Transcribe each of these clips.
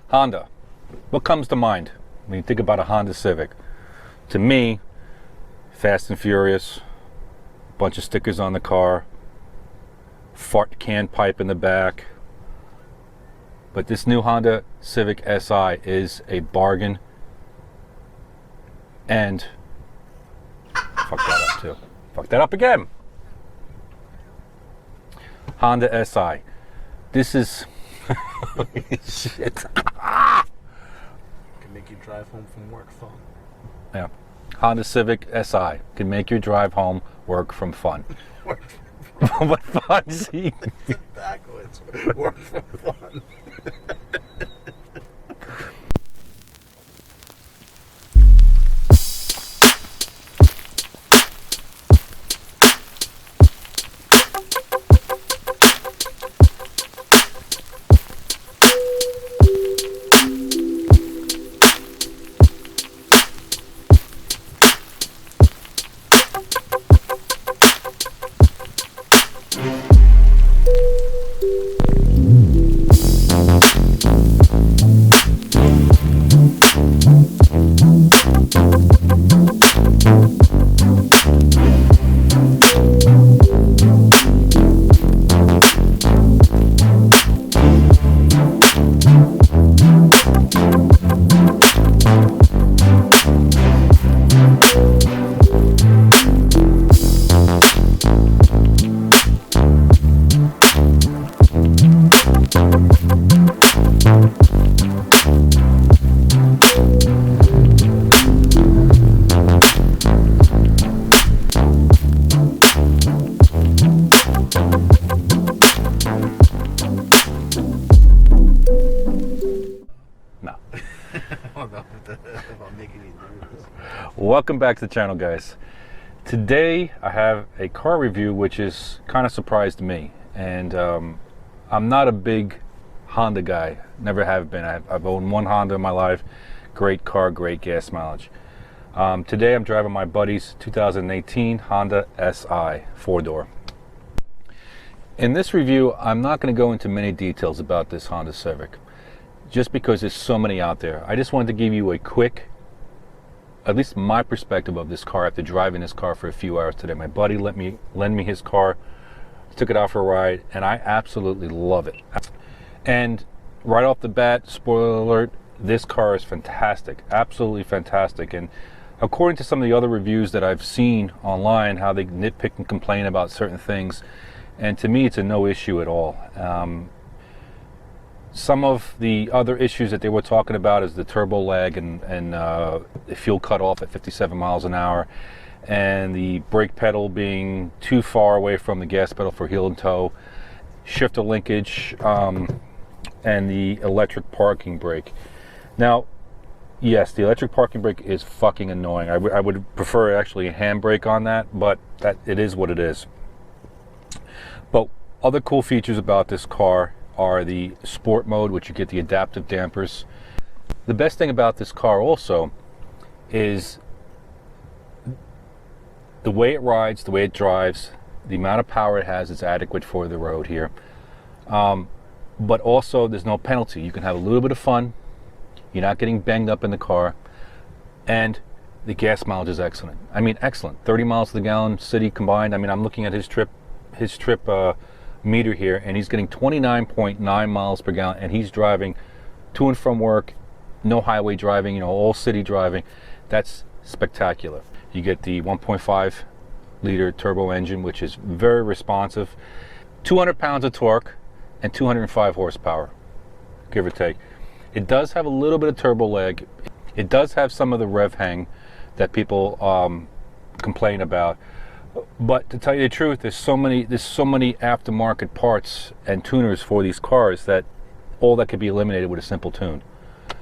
Honda. What comes to mind when you think about a Honda Civic? To me, Fast and Furious, bunch of stickers on the car, fart can pipe in the back. But this new Honda Civic Si is a bargain. And fuck that up too. Fuck that up again. Honda Si. This is shit. Can make you drive home from work fun. Yeah. Honda Civic Si can make your drive home work from fun. Work from fun. What fun? See? It's backwards. Work from fun. Welcome back to the channel, guys. Today I have a car review which is kind of surprised me, and I'm not a big Honda guy, never have been. I've owned one Honda in my life. Great car, great gas mileage. Today I'm driving my buddy's 2018 Honda Si 4-door. In this review I'm not going to go into many details about this Honda Civic, just because there's so many out there. I just wanted to give you a quick, at least my perspective of this car after driving this car for a few hours today. My buddy lend me his car, took it out for a ride, and I absolutely love it. And right off the bat, spoiler alert, this car is fantastic, absolutely fantastic. And according to some of the other reviews that I've seen online, how they nitpick and complain about certain things, and to me it's a no issue at all. Some of the other issues that they were talking about is the turbo lag and the fuel cut off at 57 miles an hour, and the brake pedal being too far away from the gas pedal for heel and toe, shifter linkage, and the electric parking brake. Now, yes, the electric parking brake is fucking annoying. I would prefer actually a handbrake on that, but that it is what it is. But other cool features about this car are the sport mode, which you get the adaptive dampers. The best thing about this car also is the way it rides, the way it drives, the amount of power it has is adequate for the road here. But also there's no penalty. You can have a little bit of fun. You're not getting banged up in the car, and the gas mileage is excellent. I mean, excellent. 30 miles to the gallon city combined. I mean, I'm looking at his trip meter here, and he's getting 29.9 miles per gallon, and he's driving to and from work, no highway driving, you know, all city driving. That's spectacular. You get the 1.5 liter turbo engine, which is very responsive, 200 pounds of torque and 205 horsepower, give or take. It does have a little bit of turbo lag. It does have some of the rev hang that people complain about. But to tell you the truth, there's so many aftermarket parts and tuners for these cars that all that could be eliminated with a simple tune.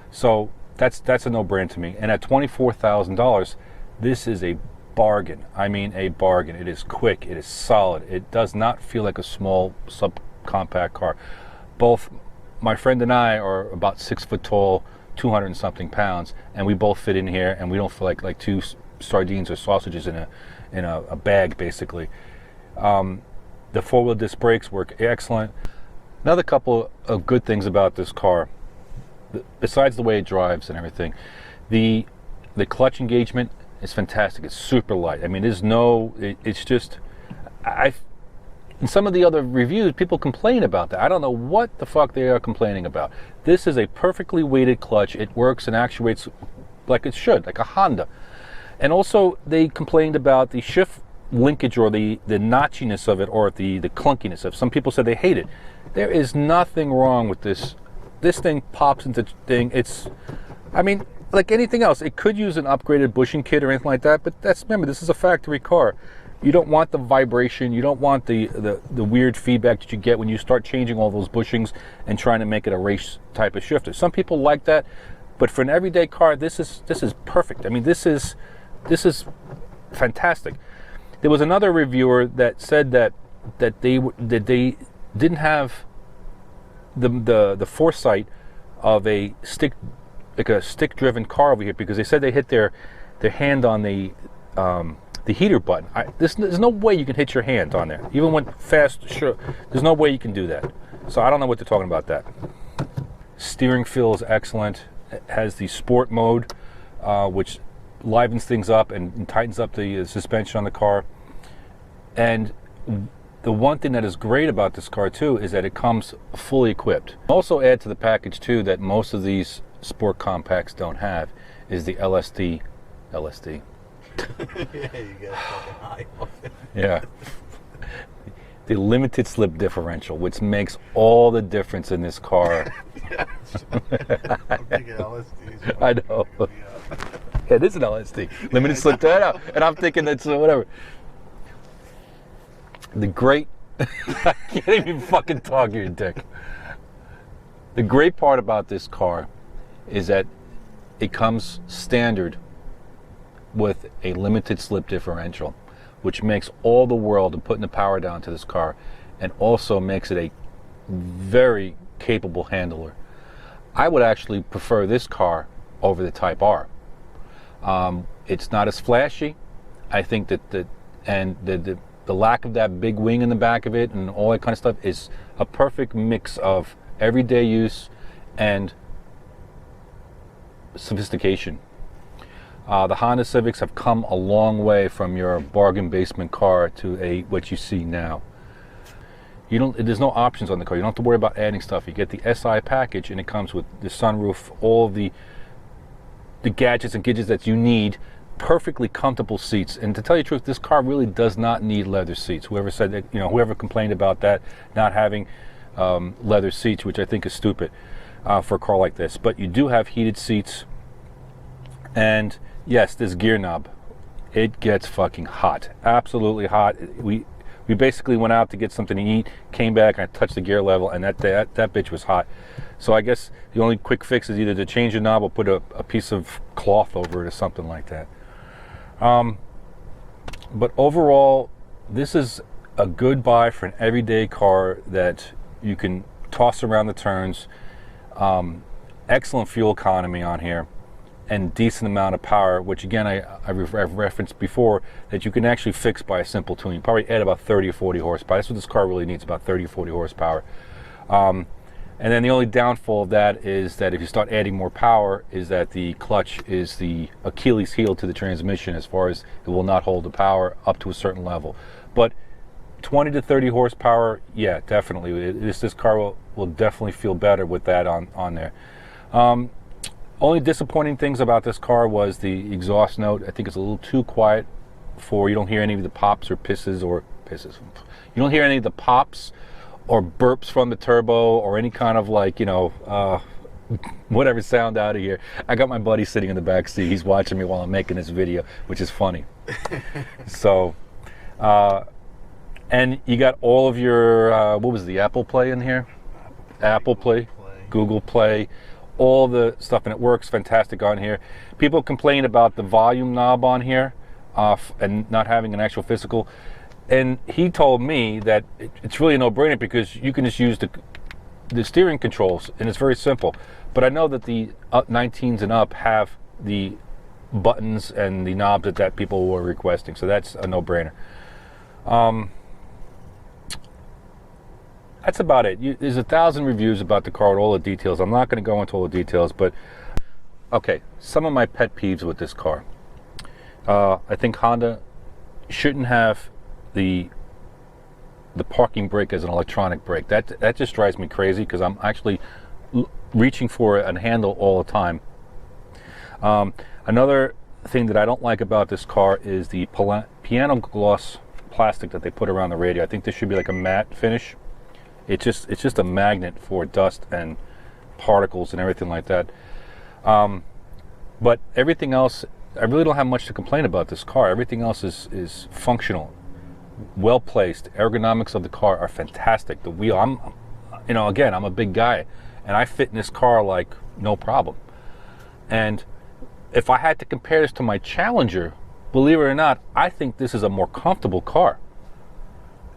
So that's a no-brainer to me. And at $24,000, this is a bargain. I mean, a bargain. It is quick. It is solid. It does not feel like a small subcompact car. Both my friend and I are about 6 foot tall, 200 and something pounds, and we both fit in here, and we don't feel like two sardines or sausages in a bag, basically. The four-wheel disc brakes work excellent. Another couple of good things about this car. besides the way it drives and everything, the clutch engagement is fantastic. It's super light. I mean, it's just, in some of the other reviews, people complain about that. I don't know what the fuck they are complaining about. This is a perfectly weighted clutch. It works and actuates like it should, like a Honda. And also, they complained about the shift linkage or the notchiness of it, or the clunkiness of it. Some people said they hate it. There is nothing wrong with this. This thing pops into thing. I mean, like anything else, it could use an upgraded bushing kit or anything like that, but remember, this is a factory car. You don't want the vibration, you don't want the weird feedback that you get when you start changing all those bushings and trying to make it a race type of shifter. Some people like that, but for an everyday car, this is perfect. I mean, this is fantastic. There was another reviewer that said that they didn't have the foresight of a stick-driven car over here, because they said they hit their hand on the heater button. There's no way you can hit your hand on there, even when fast. Sure, there's no way you can do that. So I don't know what they're talking about that. Steering feel is excellent. It has the sport mode, which livens things up and tightens up the suspension on the car. And the one thing that is great about this car too is that it comes fully equipped. Also add to the package too that most of these sport compacts don't have is the LSD. Yeah, you get fucking high off it. Yeah. The limited slip differential, which makes all the difference in this car. I'm thinking LSDs. I know. Yeah, it is an LSD. Limited slip that out. And I'm thinking that's whatever. The great, I can't even fucking talk here, dick. The great part about this car is that it comes standard with a limited slip differential, which makes all the world in putting the power down to this car, and also makes it a very capable handler. I would actually prefer this car over the Type R. It's not as flashy. I think that the lack of that big wing in the back of it and all that kind of stuff is a perfect mix of everyday use and sophistication. The Honda Civics have come a long way from your bargain basement car to what you see now. There's no options on the car. You don't have to worry about adding stuff. You get the SI package, and it comes with the sunroof, all of the gadgets and gadgets that you need, perfectly comfortable seats. And to tell you the truth, this car really does not need leather seats. Whoever said that, whoever complained about that, not having leather seats, which I think is stupid for a car like this. But you do have heated seats, and yes, this gear knob, it gets fucking hot, absolutely hot. We basically went out to get something to eat, came back, and I touched the gear level, and that bitch was hot. So I guess the only quick fix is either to change the knob or put a piece of cloth over it or something like that. But overall, this is a good buy for an everyday car that you can toss around the turns. Excellent fuel economy on here, and decent amount of power, which again I've referenced before, that you can actually fix by a simple tune. You probably add about 30 or 40 horsepower. That's what this car really needs, about 30 or 40 horsepower. And then the only downfall of that is that if you start adding more power, is that the clutch is the Achilles heel to the transmission, as far as it will not hold the power up to a certain level. But 20 to 30 horsepower, yeah, definitely. This car will definitely feel better with that on there. Only disappointing things about this car was the exhaust note. I think it's a little too quiet you don't hear any of the pops or pisses. You don't hear any of the pops or burps from the turbo or any kind of whatever sound out of here. I got my buddy sitting in the back seat. He's watching me while I'm making this video, which is funny. So, and you got all of your, what was the Apple Play in here? Apple Play, Google Play, all the stuff, and it works fantastic on here. People complain about the volume knob on here and not having an actual physical. And he told me that it's really a no-brainer because you can just use the steering controls, and it's very simple. But I know that the 19s and up have the buttons and the knobs that people were requesting, so that's a no-brainer. That's about it. There's 1,000 reviews about the car with all the details. I'm not going to go into all the details, but okay, some of my pet peeves with this car. I think Honda shouldn't have the parking brake as an electronic brake. That just drives me crazy because I'm actually reaching for a handle all the time. Another thing that I don't like about this car is the piano gloss plastic that they put around the radio. I think this should be like a matte finish. It's just a magnet for dust and particles and everything like that. But everything else, I really don't have much to complain about this car. Everything else is functional, well placed. Ergonomics of the car are fantastic. The wheel, again, I'm a big guy, and I fit in this car like no problem. And if I had to compare this to my Challenger, believe it or not, I think this is a more comfortable car.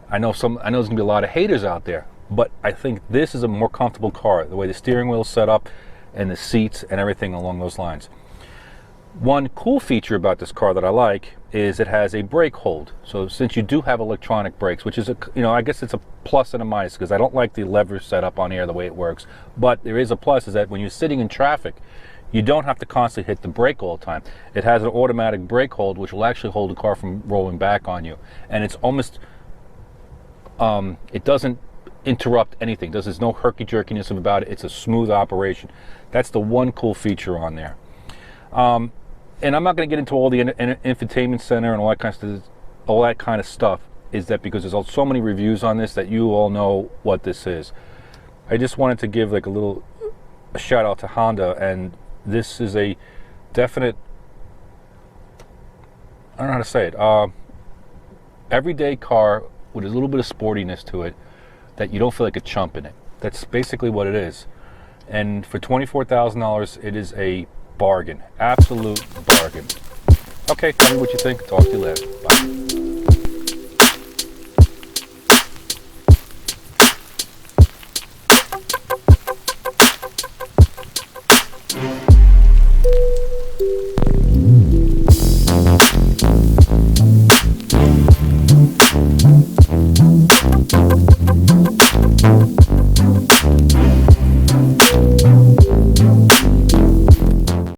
I know there's gonna be a lot of haters out there, but I think this is a more comfortable car. The way the steering wheel is set up, and the seats, and everything along those lines. One cool feature about this car that I like is it has a brake hold. So since you do have electronic brakes, which is I guess it's a plus and a minus because I don't like the lever set up on here the way it works. But there is a plus, is that when you're sitting in traffic, you don't have to constantly hit the brake all the time. It has an automatic brake hold, which will actually hold the car from rolling back on you. And it's almost, it doesn't interrupt anything. There's no herky-jerkiness about it. It's a smooth operation. That's the one cool feature on there. And I'm not going to get into all the infotainment center and all that kind of stuff. Is that because there's so many reviews on this that you all know what this is. I just wanted to give like a shout out to Honda, and this is a definite, I don't know how to say it, everyday car with a little bit of sportiness to it that you don't feel like a chump in it. That's basically what it is. And for $24,000, it is a bargain, absolute bargain. Okay, tell me what you think. Talk to you later. Bye.